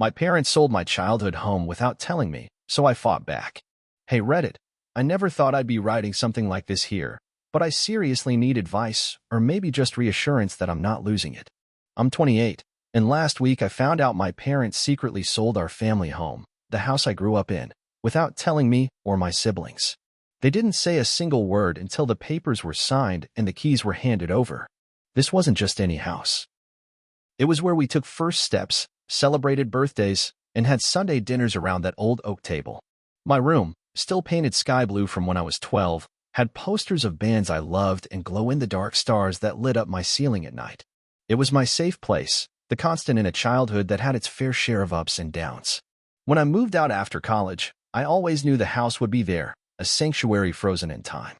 My parents sold my childhood home without telling me, so I fought back. Hey Reddit, I never thought I'd be writing something like this here, but I seriously need advice, or maybe just reassurance that I'm not losing it. I'm 28, and last week I found out my parents secretly sold our family home, the house I grew up in, without telling me or my siblings. They didn't say a single word until the papers were signed and the keys were handed over. This wasn't just any house. It was where we took first steps, celebrated birthdays, and had Sunday dinners around that old oak table. My room, still painted sky blue from when I was 12, had posters of bands I loved and glow-in-the-dark stars that lit up my ceiling at night. It was my safe place, the constant in a childhood that had its fair share of ups and downs. When I moved out after college, I always knew the house would be there, a sanctuary frozen in time.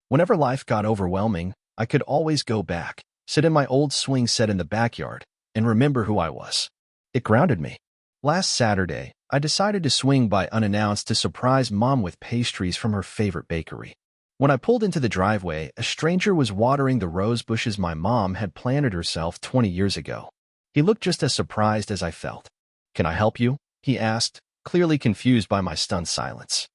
Whenever life got overwhelming, I could always go back, sit in my old swing set in the backyard, and remember who I was. It grounded me. Last Saturday, I decided to swing by unannounced to surprise Mom with pastries from her favorite bakery. When I pulled into the driveway, a stranger was watering the rose bushes my mom had planted herself 20 years ago. He looked just as surprised as I felt. "Can I help you?" he asked, clearly confused by my stunned silence.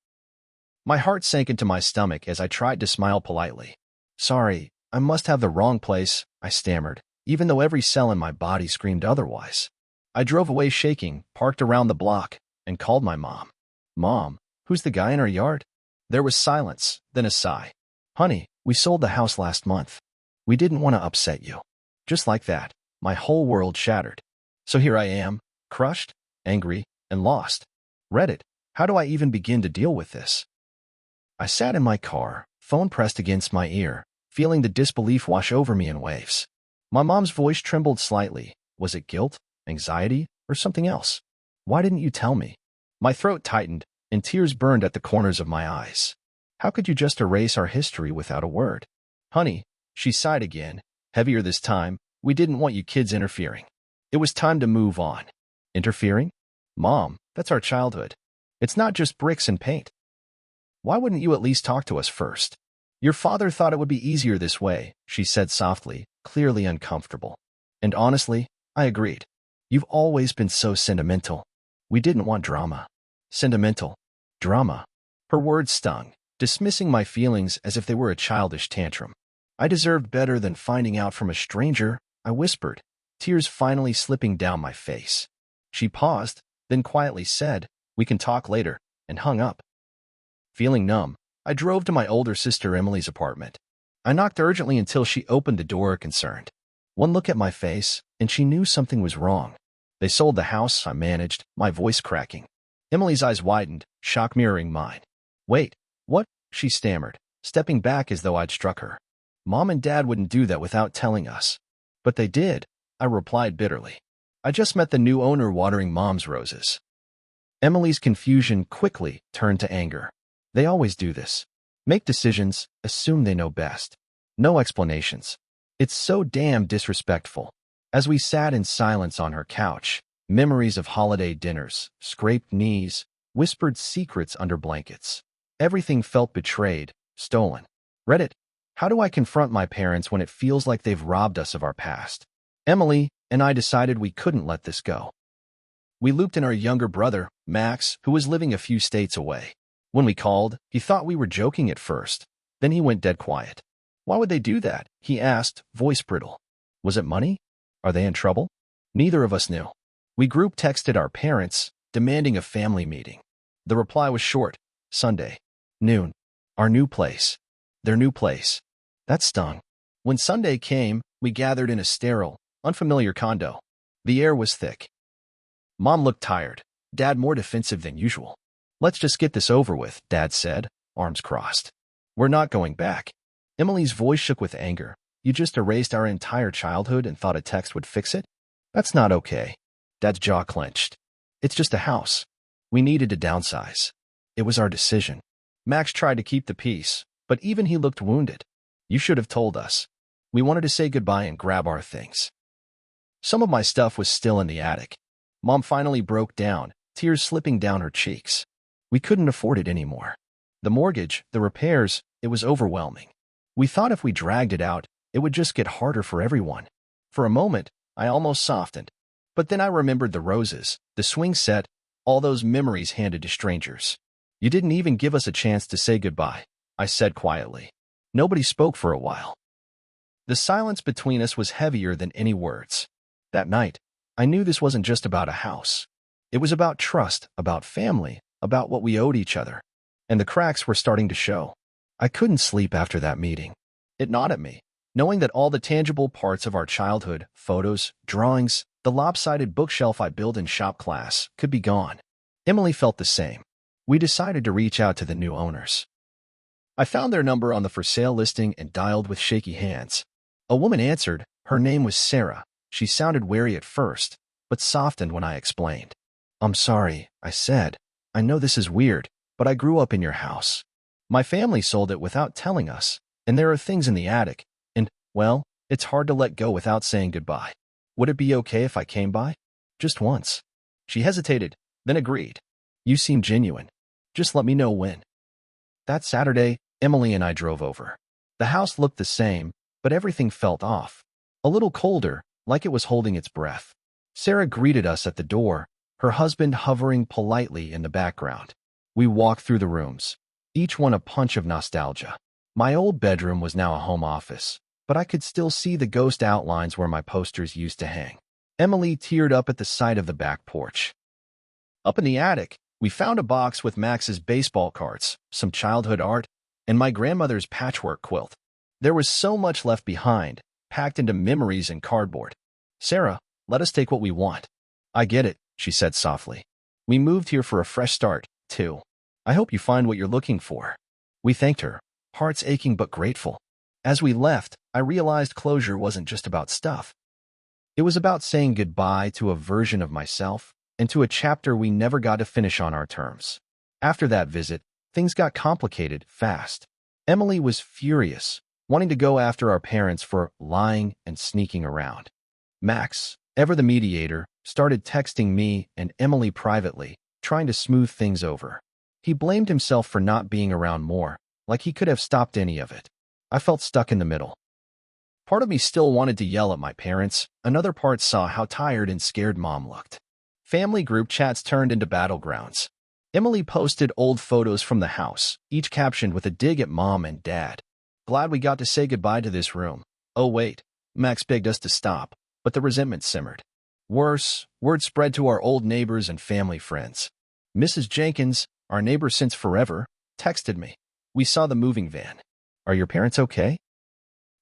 My heart sank into my stomach as I tried to smile politely. "Sorry, I must have the wrong place," I stammered, even though every cell in my body screamed otherwise. I drove away shaking, parked around the block, and called my mom. "Mom, who's the guy in our yard?" There was silence, then a sigh. "Honey, we sold the house last month. We didn't want to upset you." Just like that, my whole world shattered. So here I am, crushed, angry, and lost. Reddit, how do I even begin to deal with this? I sat in my car, phone pressed against my ear, feeling the disbelief wash over me in waves. My mom's voice trembled slightly. Was it guilt, anxiety, or something else? "Why didn't you tell me?" My throat tightened, and tears burned at the corners of my eyes. How could you just erase our history without a word? "Honey," she sighed again, heavier this time, "we didn't want you kids interfering. It was time to move on." Interfering? Mom, that's our childhood. It's not just bricks and paint. "Why wouldn't you at least talk to us first?" "Your father thought it would be easier this way," she said softly, clearly uncomfortable. And honestly, I agreed. "You've always been so sentimental. We didn't want drama." Sentimental. Drama. Her words stung, dismissing my feelings as if they were a childish tantrum. I deserved better than finding out from a stranger, I whispered, tears finally slipping down my face. She paused, then quietly said, "We can talk later," and hung up. Feeling numb, I drove to my older sister Emily's apartment. I knocked urgently until she opened the door concerned. One look at my face, and she knew something was wrong. "They sold the house," I managed, my voice cracking. Emily's eyes widened, shock mirroring mine. "Wait, what?" she stammered, stepping back as though I'd struck her. "Mom and Dad wouldn't do that without telling us." "But they did," I replied bitterly. "I just met the new owner watering Mom's roses." Emily's confusion quickly turned to anger. "They always do this. Make decisions, assume they know best. No explanations. It's so damn disrespectful." As we sat in silence on her couch, memories of holiday dinners, scraped knees, whispered secrets under blankets. Everything felt betrayed, stolen. Reddit, how do I confront my parents when it feels like they've robbed us of our past? Emily and I decided we couldn't let this go. We looped in our younger brother, Max, who was living a few states away. When we called, he thought we were joking at first. Then he went dead quiet. "Why would they do that?" he asked, voice brittle. "Was it money? Are they in trouble?" Neither of us knew. We group texted our parents, demanding a family meeting. The reply was short: Sunday, noon. Our new place. Their new place. That stung. When Sunday came, we gathered in a sterile, unfamiliar condo. The air was thick. Mom looked tired, Dad more defensive than usual. "Let's just get this over with," Dad said, arms crossed. "We're not going back." Emily's voice shook with anger. "You just erased our entire childhood and thought a text would fix it? That's not okay." Dad's jaw clenched. "It's just a house. We needed to downsize. It was our decision." Max tried to keep the peace, but even he looked wounded. "You should have told us. We wanted to say goodbye and grab our things." Some of my stuff was still in the attic. Mom finally broke down, tears slipping down her cheeks. We couldn't afford it anymore. The mortgage, the repairs, it was overwhelming. We thought if we dragged it out, it would just get harder for everyone. For a moment, I almost softened. But then I remembered the roses, the swing set, all those memories handed to strangers. You didn't even give us a chance to say goodbye, I said quietly. Nobody spoke for a while. The silence between us was heavier than any words. That night, I knew this wasn't just about a house. It was about trust, about family, about what we owed each other. And the cracks were starting to show. I couldn't sleep after that meeting. It gnawed at me, knowing that all the tangible parts of our childhood, photos, drawings, the lopsided bookshelf I built in shop class, could be gone. Emily felt the same. We decided to reach out to the new owners. I found their number on the for sale listing and dialed with shaky hands. A woman answered. Her name was Sarah. She sounded wary at first, but softened when I explained. I'm sorry, I said. I know this is weird, but I grew up in your house. My family sold it without telling us, and there are things in the attic, and, well, it's hard to let go without saying goodbye. Would it be okay if I came by? Just once. She hesitated, then agreed. You seem genuine. Just let me know when. That Saturday, Emily and I drove over. The house looked the same, but everything felt off. A little colder, like it was holding its breath. Sarah greeted us at the door, her husband hovering politely in the background. We walked through the rooms, each one a punch of nostalgia. My old bedroom was now a home office, but I could still see the ghost outlines where my posters used to hang. Emily teared up at the sight of the back porch. Up in the attic, we found a box with Max's baseball cards, some childhood art, and my grandmother's patchwork quilt. There was so much left behind, packed into memories and cardboard. Sarah, let us take what we want. I get it, she said softly. We moved here for a fresh start, too. I hope you find what you're looking for. We thanked her, hearts aching but grateful. As we left, I realized closure wasn't just about stuff. It was about saying goodbye to a version of myself and to a chapter we never got to finish on our terms. After that visit, things got complicated fast. Emily was furious, wanting to go after our parents for lying and sneaking around. Max, ever the mediator, started texting me and Emily privately, trying to smooth things over. He blamed himself for not being around more, like he could have stopped any of it. I felt stuck in the middle. Part of me still wanted to yell at my parents, another part saw how tired and scared Mom looked. Family group chats turned into battlegrounds. Emily posted old photos from the house, each captioned with a dig at Mom and Dad. Glad we got to say goodbye to this room. Oh wait, Max begged us to stop, but the resentment simmered. Worse, word spread to our old neighbors and family friends. Mrs. Jenkins, our neighbor since forever, texted me. We saw the moving van. Are your parents okay?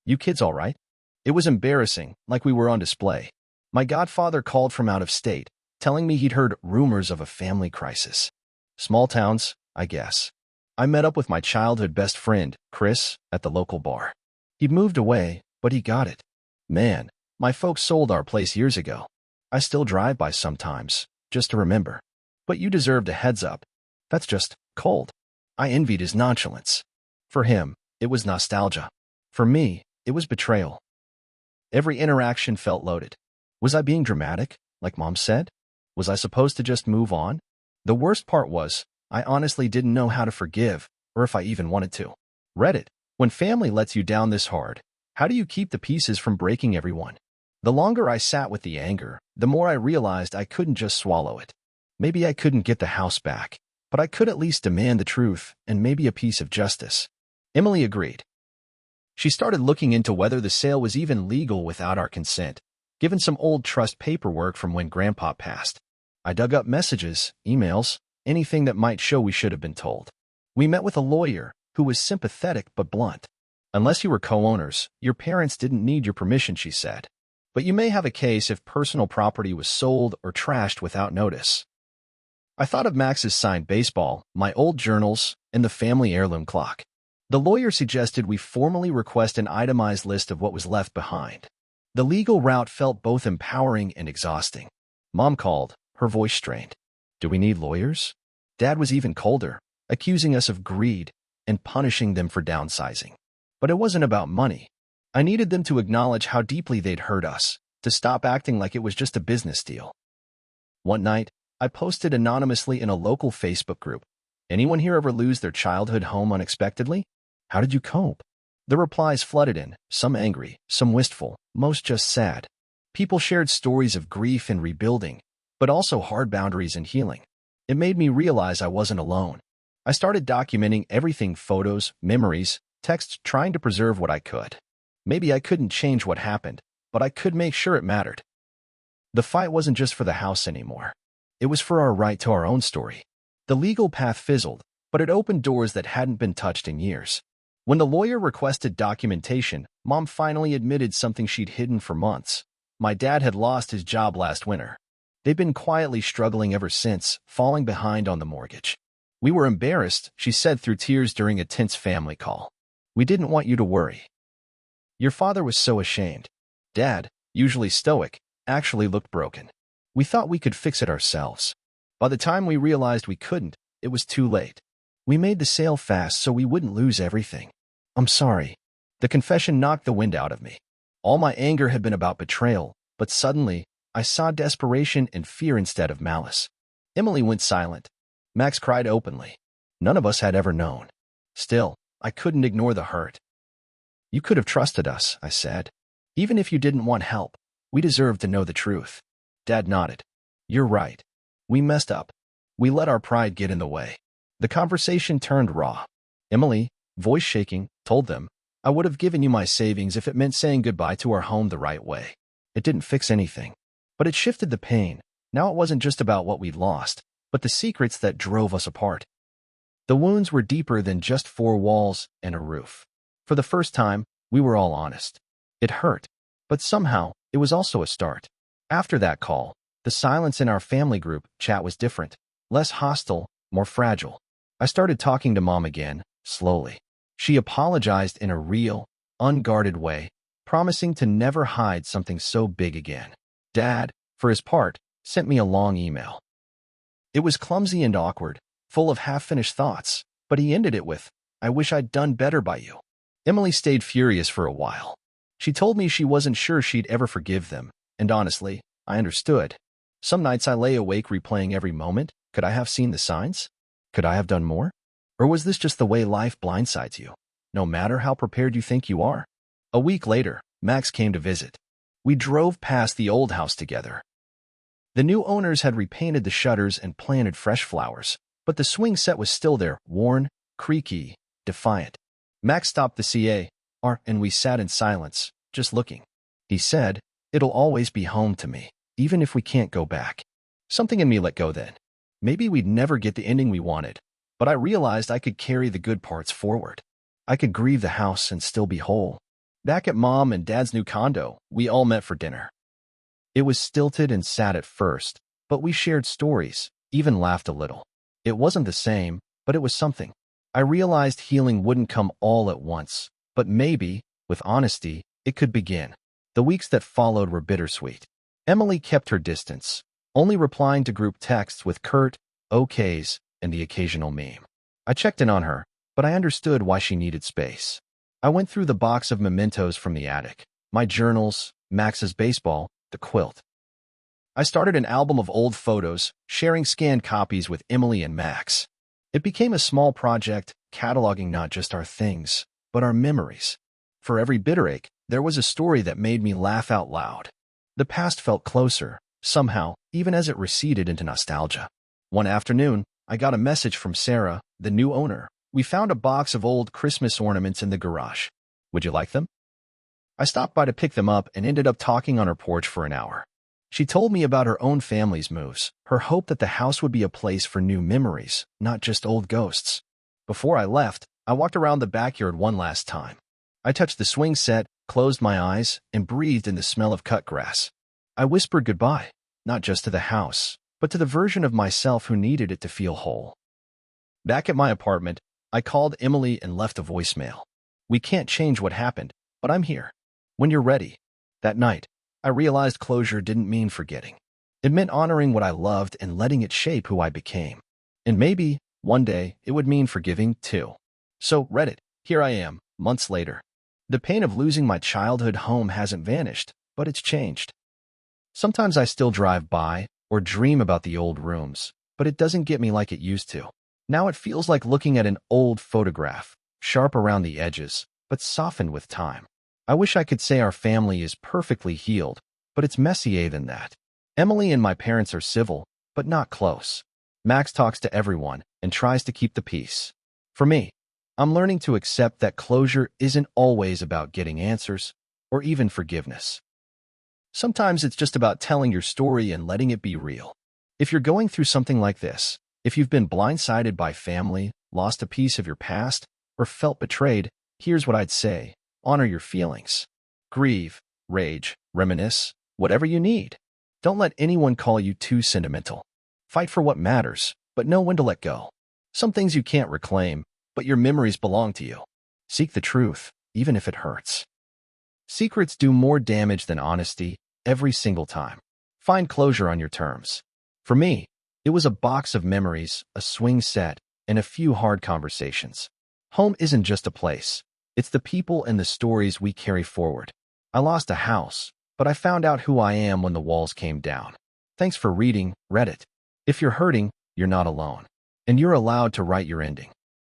You kids all right? It was embarrassing, like we were on display. My godfather called from out of state, telling me he'd heard rumors of a family crisis. Small towns, I guess. I met up with my childhood best friend, Chris, at the local bar. He'd moved away, but he got it. Man, my folks sold our place years ago. I still drive by sometimes, just to remember. But you deserved a heads up. That's just cold. I envied his nonchalance. For him, it was nostalgia. For me, it was betrayal. Every interaction felt loaded. Was I being dramatic, like Mom said? Was I supposed to just move on? The worst part was, I honestly didn't know how to forgive, or if I even wanted to. Reddit, when family lets you down this hard, how do you keep the pieces from breaking everyone? The longer I sat with the anger, the more I realized I couldn't just swallow it. Maybe I couldn't get the house back, but I could at least demand the truth and maybe a piece of justice. Emily agreed. She started looking into whether the sale was even legal without our consent, given some old trust paperwork from when Grandpa passed. I dug up messages, emails, anything that might show we should have been told. We met with a lawyer who was sympathetic but blunt. Unless you were co-owners, your parents didn't need your permission, she said. But you may have a case if personal property was sold or trashed without notice. I thought of Max's signed baseball, my old journals, and the family heirloom clock. The lawyer suggested we formally request an itemized list of what was left behind. The legal route felt both empowering and exhausting. Mom called, her voice strained. Do we need lawyers? Dad was even colder, accusing us of greed and punishing them for downsizing. But it wasn't about money. I needed them to acknowledge how deeply they'd hurt us, to stop acting like it was just a business deal. One night, I posted anonymously in a local Facebook group. Anyone here ever lose their childhood home unexpectedly? How did you cope? The replies flooded in, some angry, some wistful, most just sad. People shared stories of grief and rebuilding, but also hard boundaries and healing. It made me realize I wasn't alone. I started documenting everything: photos, memories, texts, trying to preserve what I could. Maybe I couldn't change what happened, but I could make sure it mattered. The fight wasn't just for the house anymore. It was for our right to our own story. The legal path fizzled, but it opened doors that hadn't been touched in years. When the lawyer requested documentation, Mom finally admitted something she'd hidden for months. My dad had lost his job last winter. They'd been quietly struggling ever since, falling behind on the mortgage. We were embarrassed, she said through tears during a tense family call. We didn't want you to worry. Your father was so ashamed. Dad, usually stoic, actually looked broken. We thought we could fix it ourselves. By the time we realized we couldn't, it was too late. We made the sale fast so we wouldn't lose everything. I'm sorry. The confession knocked the wind out of me. All my anger had been about betrayal, but suddenly, I saw desperation and fear instead of malice. Emily went silent. Max cried openly. None of us had ever known. Still, I couldn't ignore the hurt. You could have trusted us, I said. Even if you didn't want help, we deserved to know the truth. Dad nodded. You're right. We messed up. We let our pride get in the way. The conversation turned raw. Emily, voice shaking, told them, I would have given you my savings if it meant saying goodbye to our home the right way. It didn't fix anything, but it shifted the pain. Now it wasn't just about what we'd lost, but the secrets that drove us apart. The wounds were deeper than just four walls and a roof. For the first time, we were all honest. It hurt, but somehow, it was also a start. After that call, the silence in our family group chat was different, less hostile, more fragile. I started talking to Mom again, slowly. She apologized in a real, unguarded way, promising to never hide something so big again. Dad, for his part, sent me a long email. It was clumsy and awkward, full of half-finished thoughts, but he ended it with, I wish I'd done better by you. Emily stayed furious for a while. She told me she wasn't sure she'd ever forgive them, and honestly, I understood. Some nights I lay awake replaying every moment. Could I have seen the signs? Could I have done more? Or was this just the way life blindsides you, no matter how prepared you think you are? A week later, Max came to visit. We drove past the old house together. The new owners had repainted the shutters and planted fresh flowers, but the swing set was still there, worn, creaky, defiant. Max stopped the car, and we sat in silence, just looking. He said, it'll always be home to me, even if we can't go back. Something in me let go then. Maybe we'd never get the ending we wanted, but I realized I could carry the good parts forward. I could grieve the house and still be whole. Back at Mom and Dad's new condo, we all met for dinner. It was stilted and sad at first, but we shared stories, even laughed a little. It wasn't the same, but it was something. I realized healing wouldn't come all at once, but maybe, with honesty, it could begin. The weeks that followed were bittersweet. Emily kept her distance, only replying to group texts with curt okays and the occasional meme. I checked in on her, but I understood why she needed space. I went through the box of mementos from the attic, my journals, Max's baseball, the quilt. I started an album of old photos, sharing scanned copies with Emily and Max. It became a small project, cataloging not just our things, but our memories. For every bitter ache, there was a story that made me laugh out loud. The past felt closer, somehow, even as it receded into nostalgia. One afternoon, I got a message from Sarah, the new owner. We found a box of old Christmas ornaments in the garage. Would you like them? I stopped by to pick them up and ended up talking on her porch for an hour. She told me about her own family's moves, her hope that the house would be a place for new memories, not just old ghosts. Before I left, I walked around the backyard one last time. I touched the swing set, closed my eyes, and breathed in the smell of cut grass. I whispered goodbye, not just to the house, but to the version of myself who needed it to feel whole. Back at my apartment, I called Emily and left a voicemail. We can't change what happened, but I'm here. When you're ready. That night, I realized closure didn't mean forgetting. It meant honoring what I loved and letting it shape who I became. And maybe, one day, it would mean forgiving, too. So, Reddit, here I am, months later. The pain of losing my childhood home hasn't vanished, but it's changed. Sometimes I still drive by or dream about the old rooms, but it doesn't get me like it used to. Now it feels like looking at an old photograph, sharp around the edges, but softened with time. I wish I could say our family is perfectly healed, but it's messier than that. Emily and my parents are civil, but not close. Max talks to everyone and tries to keep the peace. For me, I'm learning to accept that closure isn't always about getting answers or even forgiveness. Sometimes it's just about telling your story and letting it be real. If you're going through something like this, if you've been blindsided by family, lost a piece of your past, or felt betrayed, here's what I'd say. Honor your feelings. Grieve, rage, reminisce, whatever you need. Don't let anyone call you too sentimental. Fight for what matters, but know when to let go. Some things you can't reclaim, but your memories belong to you. Seek the truth, even if it hurts. Secrets do more damage than honesty every single time. Find closure on your terms. For me, it was a box of memories, a swing set, and a few hard conversations. Home isn't just a place. It's the people and the stories we carry forward. I lost a house, but I found out who I am when the walls came down. Thanks for reading, Reddit. If you're hurting, you're not alone. And you're allowed to write your ending.